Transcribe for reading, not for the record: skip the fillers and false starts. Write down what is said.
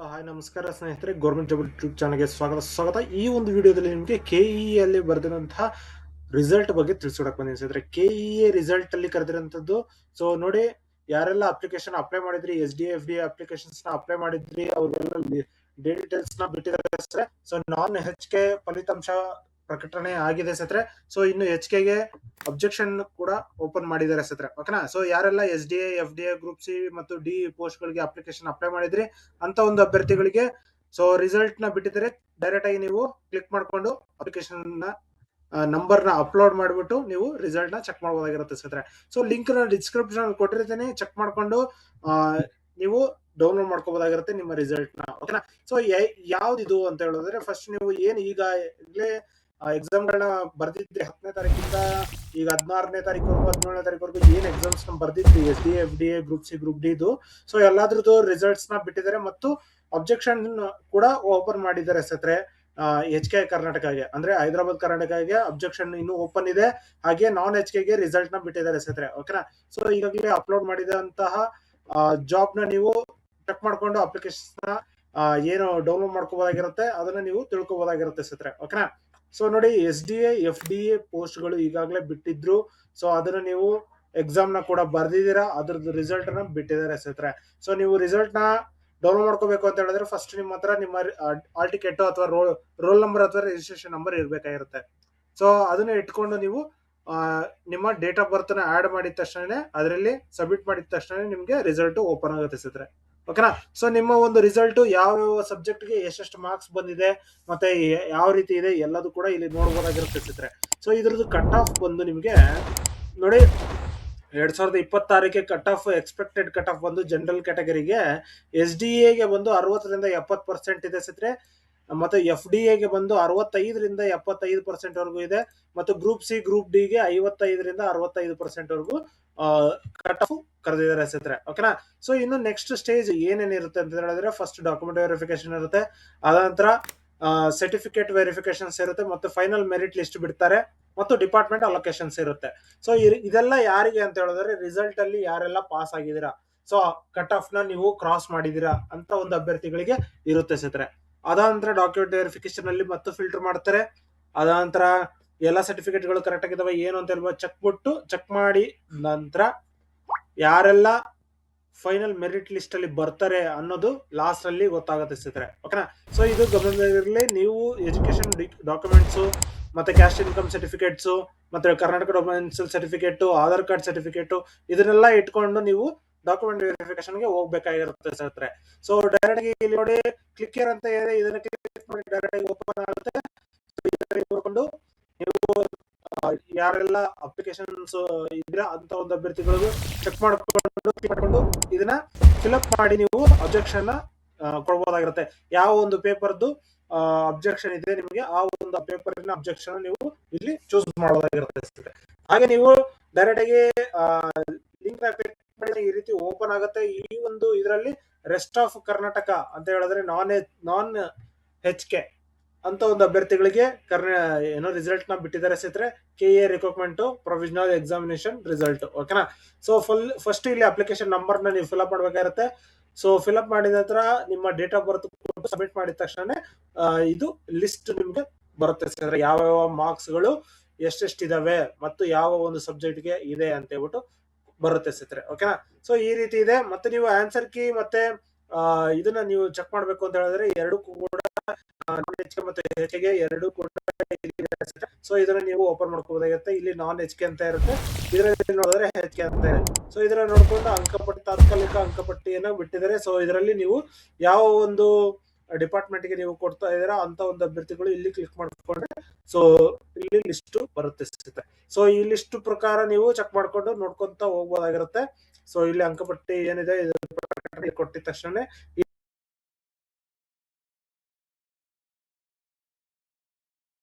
Hello hi ನಮಸ್ಕಾರ ಸ್ನೇಹಿತರೆ, government job YouTube ಚಾನಲ್ಗೆ ಸ್ವಾಗತ. ಈ ಒಂದು ವಿಡಿಯೋದಲ್ಲಿ ನಿಮಗೆ ಕೆಇಎ ಅಲ್ಲಿ ಬರೆದಿರುವಂತಹ ರಿಸಲ್ಟ್ ಬಗ್ಗೆ ತಿಳಿಸ್ಕೊಡಕ್ ಬಂದಿದ್ದೀನಿ ಸ್ನೇಹಿತರೆ. ಕೆಇಎ ರಿಸಲ್ಟ್ ಅಲ್ಲಿ ಕರೆದಿರುವಂತದ್ದು. ಸೊ ನೋಡಿ, ಯಾರೆಲ್ಲ ಅಪ್ಲಿಕೇಶನ್ ಅಪ್ಲೈ ಮಾಡಿದ್ರಿ, SDA FDA ಅಪ್ಲಿಕೇಶನ್ಸ್ ನ ಅಪ್ಲೈ ಮಾಡಿದ್ರಿ, ಅವ್ರೆಲ್ಲ ಡೀಟೇಲ್ಸ್ ನ ಬಿಟ್ಟಿದ್ದಾರೆ. ಸೊ ನಾನ್ HK ಫಲಿತಾಂಶ ಪ್ರಕಟಣೆ ಆಗಿದೆ ಸ್ನೇಹಿತರೆ. ಸೊ ಇನ್ನು HK ಅಬ್ಜೆಕ್ಷನ್ ಕೂಡ ಓಪನ್ ಮಾಡಿದ್ದಾರೆ ಸ್ನೇಹಿತರೆ. ಓಕೆನಾ. ಸೊ ಯಾರೆಲ್ಲ SDA FDA ಗ್ರೂಪ್ ಸಿ ಮತ್ತು ಡಿ ಪೋಸ್ಟ್ ಗಳಿಗೆ ಅಪ್ಲಿಕೇಶನ್ ಅಪ್ಲೈ ಮಾಡಿದ್ರಿ ಅಂತ ಒಂದು ಅಭ್ಯರ್ಥಿಗಳಿಗೆ ಸೊ ರಿಸಲ್ಟ್ ನ ಬಿಟ್ಟಿದ್ದಾರೆ. ಡೈರೆಕ್ಟ್ ಆಗಿ ನೀವು ಕ್ಲಿಕ್ ಮಾಡ್ಕೊಂಡು ಅಪ್ಲಿಕೇಶನ್ ನ ನಂಬರ್ ನ ಅಪ್ಲೋಡ್ ಮಾಡಿಬಿಟ್ಟು ನೀವು ರಿಸಲ್ಟ್ ನ ಚೆಕ್ ಮಾಡಬಹುದಾಗಿರುತ್ತೆ ಸ್ನೇಹಿತರೆ. ಸೊ ಲಿಂಕ್ ನ ಡಿಸ್ಕ್ರಿಪ್ಷನ್ ಕೊಟ್ಟಿರ್ತೀನಿ, ಚೆಕ್ ಮಾಡ್ಕೊಂಡು ನೀವು ಡೌನ್ಲೋಡ್ ಮಾಡ್ಕೋಬಹುದಾಗಿರುತ್ತೆ ನಿಮ್ಮ ರಿಸಲ್ಟ್ ನ. ಓಕೆನಾ. ಸೊ ಯಾವ್ದಿದು ಅಂತ ಹೇಳಿದ್ರೆ, ಫಸ್ಟ್ ನೀವು ಏನು ಈಗಾಗಲೇ ಎಕ್ಸಾಮ್ ಗಳನ್ನ ಬರ್ದಿದ್ರಿ 10ನೇ ತಾರೀಕಿಂದ ಈಗ 16ನೇ ತಾರೀಕುವರೆಗೂ 17ನೇ ತಾರೀಕುವರೆಗೂ ಏನ್ ಎಕ್ಸಾಮ್ಸ್ ಬರ್ದಿದ್ರಿ SDA FDA group C group D ಇದು. ಸೊ ಎಲ್ಲಾದ್ರದ್ದು ರಿಸಲ್ಟ್ಸ್ ನ ಬಿಟ್ಟಿದ್ದಾರೆ ಮತ್ತು ಅಬ್ಜೆಕ್ಷನ್ ಕೂಡ ಓಪನ್ ಮಾಡಿದ್ದಾರೆ ಸ್ನೇಹಿತರೆ. HK ಕರ್ನಾಟಕಗೆ ಅಂದ್ರೆ ಹೈದರಾಬಾದ್ ಕರ್ನಾಟಕಗೆ ಅಬ್ಜೆಕ್ಷನ್ ಇನ್ನು ಓಪನ್ ಇದೆ. ಹಾಗೆ ನಾನ್ HK ರಿಸಲ್ಟ್ ನ ಬಿಟ್ಟಿದ್ದಾರೆ ಸ್ನೇಹಿತರೆ. ಓಕೆನಾ. ಸೊ ಈಗಾಗಲೇ ಅಪ್ಲೋಡ್ ಮಾಡಿದಂತಹ ಜಾಬ್ ನ ನೀವು ಚೆಕ್ ಮಾಡ್ಕೊಂಡು ಅಪ್ಲಿಕೇಶನ್ ಏನು ಡೌನ್ಲೋಡ್ ಮಾಡ್ಕೋಬಹುದಾಗಿರುತ್ತೆ, ಅದನ್ನ ನೀವು ತಿಳ್ಕೊಬಹುದಾಗಿರುತ್ತೆ ಸ್ನೇಹಿತರೆ. ಓಕೆನಾ. ಸೊ ನೋಡಿ, SDA FDA ಪೋಸ್ಟ್ ಗಳು ಈಗಾಗಲೇ ಬಿಟ್ಟಿದ್ರು. ಸೊ ಅದನ್ನ ನೀವು ಎಕ್ಸಾಮ್ ನ ಕೂಡ ಬರ್ದಿದ್ದೀರಾ, ಅದ್ರದ್ದು ರಿಸಲ್ಟ್ ನ ಬಿಟ್ಟಿದ್ದಾರೆ ಸ್ನೇಹಿತರೆ. ಸೊ ನೀವು ರಿಸಲ್ಟ್ ನ ಡೌನ್ಲೋಡ್ ಮಾಡ್ಕೋಬೇಕು ಅಂತ ಹೇಳಿದ್ರೆ ಫಸ್ಟ್ ನಿಮ್ಮ ಹತ್ರ ನಿಮ್ಮ ಆಲ್ ಟಿಕೆಟ್ ಅಥವಾ ರೋಲ್ ನಂಬರ್ ಅಥವಾ ರಿಜಿಸ್ಟ್ರೇಷನ್ ನಂಬರ್ ಇರಬೇಕಾಗಿರುತ್ತೆ. ಸೊ ಅದನ್ನ ಇಟ್ಕೊಂಡು ನೀವು ನಿಮ್ಮ ಡೇಟ್ ಆಫ್ ಬರ್ತ್ ನ ಆಡ್ ಮಾಡಿದ ತಕ್ಷಣ ಅದರಲ್ಲಿ ಸಬ್ಮಿಟ್ ಮಾಡಿದ ತಕ್ಷಣ ನಿಮ್ಗೆ ರಿಸಲ್ಟ್ ಓಪನ್ ಆಗುತ್ತೆ ಸ್ನೇಹಿತರೆ. ಓಕೆನಾ. ಸೊ ನಿಮ್ಮ ಒಂದು ರಿಸಲ್ಟ್ ಯಾವ ಸಬ್ಜೆಕ್ಟ್ ಗೆ ಎಷ್ಟೆಷ್ಟು ಮಾರ್ಕ್ಸ್ ಬಂದಿದೆ ಮತ್ತೆ ಯಾವ ರೀತಿ ಇದೆ ಎಲ್ಲದೂ ಕೂಡ ಇಲ್ಲಿ ನೋಡಬಹುದಾಗಿರುತ್ತೆ ಸ್ನೇಹಿತರೆ. ಸೊ ಇದ್ರದ್ದು ಕಟ್ ಆಫ್ ಬಂದು ನಿಮಗೆ ನೋಡಿ, 2026ಕ್ಕೆ cut off expected cut off ಬಂದು ಜನರಲ್ ಕ್ಯಾಟಗರಿಗೆ SDA ಬಂದು 60ರಿಂದ 70% ಇದೆ ಸ್ನೇಹಿತರೆ. ಮತ್ತೆ FDA ಬಂದು 65ರಿಂದ 75% ವರೆಗೂ ಇದೆ. ಮತ್ತು ಗ್ರೂಪ್ ಸಿ ಗ್ರೂಪ್ ಡಿ ಗೆ 55ರಿಂದ 65% ವರೆಗೂ ಕಟ್ ಆಫ್ ಕರೆದಿದ್ದಾರೆ ಸ್ನೇಹಿತರೆ. ಓಕೆನಾ. ಸೊ ಇನ್ನು ನೆಕ್ಸ್ಟ್ ಸ್ಟೇಜ್ ಏನೇನಿರುತ್ತೆ ಅಂತ ಹೇಳಿದ್ರೆ, ಫಸ್ಟ್ ಡಾಕ್ಯುಮೆಂಟ್ ವೆರಿಫಿಕೇಶನ್ ಇರುತ್ತೆ, ಅದಾನಂತರ ಸರ್ಟಿಫಿಕೇಟ್ ವೆರಿಫಿಕೇಶನ್ಸ್ ಇರುತ್ತೆ, ಮತ್ತು ಫೈನಲ್ ಮೆರಿಟ್ ಲಿಸ್ಟ್ ಬಿಡ್ತಾರೆ, ಮತ್ತು ಡಿಪಾರ್ಟ್ಮೆಂಟ್ ಅಲೋಕೇಶನ್ಸ್ ಇರುತ್ತೆ. ಸೊ ಇದೆಲ್ಲ ಯಾರಿಗೆ ಅಂತ ಹೇಳಿದ್ರೆ, ರಿಸಲ್ಟ್ ಅಲ್ಲಿ ಯಾರೆಲ್ಲ ಪಾಸ್ ಆಗಿದ್ದೀರಾ, ಸೊ ಕಟ್ ಆಫ್ ನ ನೀವು ಕ್ರಾಸ್ ಮಾಡಿದೀರಾ ಅಂತ ಒಂದು ಅಭ್ಯರ್ಥಿಗಳಿಗೆ ಇರುತ್ತೆ ಸ್ನೇಹಿತರೆ. ಅದಾನಂತರ ಡಾಕ್ಯುಮೆಂಟ್ ವೆರಿಫಿಕೇಶನ್ ಅಲ್ಲಿ ಮತ್ತು ಫಿಲ್ಟರ್ ಮಾಡ್ತಾರೆ. ಅದಾನಂತರ ಎಲ್ಲ ಸರ್ಟಿಫಿಕೇಟ್ ಗಳು ಕರೆಕ್ಟ್ ಆಗಿದಾವೆ ಏನು ಅಂತ ಹೇಳಿ ಚೆಕ್ ಮಾಡಿ ನಂತರ ಯಾರೆಲ್ಲ ಫೈನಲ್ ಮೆರಿಟ್ ಲಿಸ್ಟ್ ಅಲ್ಲಿ ಬರ್ತಾರೆ ಅನ್ನೋದು ಲಾಸ್ಟ್ ಅಲ್ಲಿ ಗೊತ್ತಾಗುತ್ತೆ ಸ್ನೇಹಿತರೆ. ಓಕೆನಾ. ಸೊ ಇದು ಗಮನದಲ್ಲಿರಲಿ. ನೀವು ಎಜುಕೇಶನ್ ಡಾಕ್ಯುಮೆಂಟ್ಸ್ ಮತ್ತೆ ಕ್ಯಾಸ್ಟ್ ಇನ್ಕಮ್ ಸರ್ಟಿಫಿಕೇಟ್ಸ್ ಮತ್ತೆ Karnataka domicile certificate, Aadhaar card certificate, ಇದನ್ನೆಲ್ಲ ಇಟ್ಕೊಂಡು ನೀವು ಡಾಕ್ಯುಮೆಂಟ್ ವೆರಿಫಿಕೇಶನ್ ಗೆ ಹೋಗ್ಬೇಕಾಗಿರುತ್ತೆ ಸ್ನೇಹಿತರೆ. ಸೊ ಡೈರೆಕ್ಟ್ ಆಗಿ ಇಲ್ಲಿ ನೋಡಿ, ಕ್ಲಿಕ್ ಹಿಯರ್ ಅಂತ ಇದೆ, ಇದನ್ನ ಕ್ಲಿಕ್ ಮಾಡಿ ಡೈರೆಕ್ಟ್ ಆಗಿ ಓಪನ್ ಆಗುತ್ತೆ. ನೋಡ್ಕೊಂಡು ನೀವು ಯಾರೆಲ್ಲ ಅಪ್ಲಿಕೇಶನ್ಸ್ ಇದ್ರ ಅಂತ ಒಂದು ಅಭ್ಯರ್ಥಿಗಳಿಗೂ ಚೆಕ್ ಮಾಡ್ಕೊಂಡು ಇದನ್ನ ಫಿಲ್ಅಪ್ ಮಾಡಿ ನೀವು ಅಬ್ಜೆಕ್ಷನ್ ಕೊಡಬಹುದಾಗಿರುತ್ತೆ. ಯಾವ ಒಂದು ಪೇಪರ್ದು ಅಬ್ಜೆಕ್ಷನ್ ಇದೆ ನಿಮಗೆ, ಆ ಒಂದು ಪೇಪರ್ ಅಬ್ಜೆಕ್ಷನ್ ನೀವು ಇಲ್ಲಿ ಚೂಸ್ ಮಾಡಬಹುದಾಗಿರುತ್ತೆ. ಹಾಗೆ ನೀವು ಡೈರೆಕ್ಟ್ ಆಗಿ ಲಿಂಕ್ ನ ಕ್ಲಿಕ್ ಮಾಡಿ ಈ ರೀತಿ ಓಪನ್ ಆಗುತ್ತೆ. ಈ ಒಂದು ಇದರಲ್ಲಿ ರೆಸ್ಟ್ ಆಫ್ ಕರ್ನಾಟಕ ಅಂತ ಹೇಳಿದ್ರೆ ನಾನ್ HK ಅಂತ ಒಂದು ಅಭ್ಯರ್ಥಿಗಳಿಗೆ ಏನೋ ರಿಸಲ್ಟ್ ನ ಬಿಟ್ಟಿದ್ದಾರೆ ಸ್ನೇಹಿತರೆ. KA recruitment provisional examination result. ಓಕೆನಾ. ಸೊ ಫಸ್ಟ್ ಇಲ್ಲಿ ಅಪ್ಲಿಕೇಶನ್ ನಂಬರ್ ನ ನೀವು ಫಿಲ್ಅಪ್ ಮಾಡ್ಬೇಕಾಗಿರುತ್ತೆ. ಸೊ ಫಿಲ್ಅಪ್ ಮಾಡಿದ ನಂತರ ನಿಮ್ಮ ಡೇಟ್ ಆಫ್ ಬರ್ತ್ ಸಬ್ಮಿಟ್ ಮಾಡಿದ ತಕ್ಷಣ ಇದು ಲಿಸ್ಟ್ ನಿಮ್ಗೆ ಬರುತ್ತೆ ಸ್ನೇಹಿತರೆ. ಯಾವ ಮಾರ್ಕ್ಸ್ ಗಳು ಎಷ್ಟೆಷ್ಟಿದಾವೆ ಮತ್ತು ಯಾವ ಒಂದು ಸಬ್ಜೆಕ್ಟ್ ಗೆ ಇದೆ ಅಂತ ಹೇಳ್ಬಿಟ್ಟು ಬರುತ್ತೆ ಸ್ನೇಹಿತರೆ. ಓಕೆನಾ. ಸೊ ಈ ರೀತಿ ಇದೆ. ಮತ್ತೆ ನೀವು ಆನ್ಸರ್ ಕೀ ಮತ್ತೆ ಇದನ್ನ ನೀವು ಚೆಕ್ ಮಾಡ್ಬೇಕು ಅಂತ ಹೇಳಿದ್ರೆ ಎರಡು ಕೂಡ ಮತ್ತೆ HK ಎರಡು ಕೂಡ. ಸೊ ಇದನ್ನ ನೀವು ಓಪನ್ ಮಾಡ್ಕೋಬಹುದಾಗಿರುತ್ತೆ. ಇಲ್ಲಿ ನಾನ್ HK ಅಂತ ಇರುತ್ತೆ, ಇದರಲ್ಲಿ ನೋಡಿದ್ರೆ HK ಅಂತ ಇರುತ್ತೆ. ಸೊ ಇದನ್ನ ನೋಡ್ಕೊಂಡು ಅಂಕಪಟ್ಟಿ, ತಾತ್ಕಾಲಿಕ ಅಂಕಪಟ್ಟಿಯನ್ನ ಬಿಟ್ಟಿದ್ದಾರೆ. ಸೊ ಇದರಲ್ಲಿ ನೀವು ಯಾವ ಒಂದು ಡಿಪಾರ್ಟ್ಮೆಂಟ್ ಗೆ ನೀವು ಕೊಡ್ತಾ ಇದ್ದೀರಾ ಅಂತ ಒಂದು ಅಭ್ಯರ್ಥಿಗಳು ಇಲ್ಲಿ ಕ್ಲಿಕ್ ಮಾಡ್ಕೊಂಡ್ರೆ ಸೊ ಇಲ್ಲಿ ಲಿಸ್ಟ್ ಬರುತ್ತೆ. ಸೊ ಈ ಲಿಸ್ಟ್ ಪ್ರಕಾರ ನೀವು ಚೆಕ್ ಮಾಡ್ಕೊಂಡು ನೋಡ್ಕೊಂತ ಹೋಗ್ಬೋದಾಗಿರುತ್ತೆ. ಸೊ ಇಲ್ಲಿ ಅಂಕಪಟ್ಟಿ ಏನಿದೆ ಕೊಟ್ಟಿದ ತಕ್ಷಣ